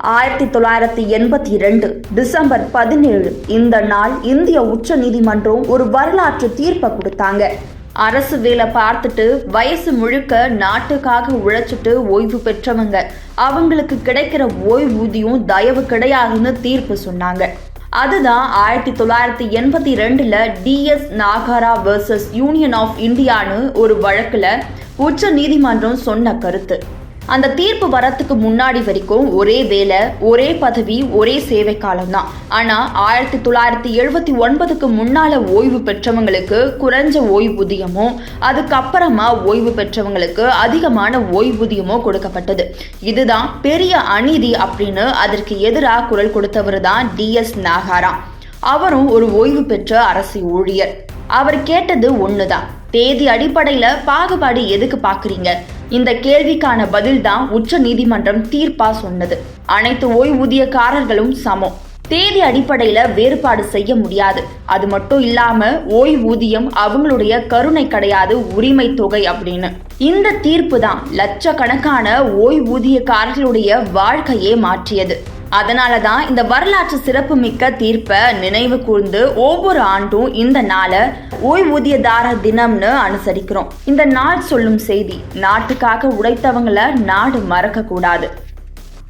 1982 December 17 இந்த நாள் இந்திய உச்ச நீதிமன்றம் ஒரு வரலாற்று தீர்ப்பை கொடுத்தாங்க. அரசு வேலை பார்த்துட்டு வயசு முழுக்க நாட்டுக்காக உழைச்சிட்டு ஓய்வு பெற்றவங்க அவங்களுக்கு கிடைக்கிற ஓய்வூதியம் தயவு கிடையாதுன்னு தீர்ப்பு சொன்னாங்க. அதுதான் 1982ல T S Nagara versus union of இந்தியான்னு ஒரு வழக்குல உச்ச நீதிமன்றம் சொன்ன கருத்து. அந்த தீர்ப்பு வரத்துக்கு முன்னாடி வரைக்கும் ஒரே வேலை, ஒரே பதவி, ஒரே சேவை காலம் தான். ஆனா 1979க்கு முன்னால ஓய்வு பெற்றவங்களுக்கு குறைஞ்ச ஓய்வூதியமோ, அதுக்கப்புறமா ஓய்வு பெற்றவங்களுக்கு அதிகமான ஓய்வூதியமோ கொடுக்கப்பட்டது. இதுதான் பெரிய அநீதி அப்படின்னு அதற்கு எதிராக குரல் கொடுத்தவர் தான் டிஎஸ் நாகாரா. அவரும் ஒரு ஓய்வு பெற்ற அரசு ஊழியர். அவர் கேட்டது ஒண்ணுதான், தேதி அடிப்படையில பாகுபாடு எதுக்கு பாக்குறீங்க? இந்த கேள்விக்கான பதில் தான் உச்ச நீதிமன்றம் தீர்ப்பா சொன்னது. அனைத்து ஓய்வூதியக்காரர்களும் சமம், தேதி அடிப்படையில வேறுபாடு செய்ய முடியாது. அது மட்டும் இல்லாம ஓய்வூதியம் அவங்களுடைய கருணை கிடையாது, உரிமை தொகை அப்படின்னு. இந்த தீர்ப்பு தான் லட்சக்கணக்கான ஓய்வூதியக்காரர்களுடைய வாழ்க்கையே மாற்றியது. அதனாலதான் இந்த வரலாற்று சிறப்பு மிக்க தீர்ப்பை நினைவு கூர்ந்து ஒவ்வொரு ஆண்டும் இந்த நாளை ஓய்வூதியதாரர் தினம்னு அனுசரிக்கிறோம். இந்த நாள் சொல்லும் செய்தி, நாட்டுக்காக உழைத்தவங்களை நாடு மறக்க கூடாது.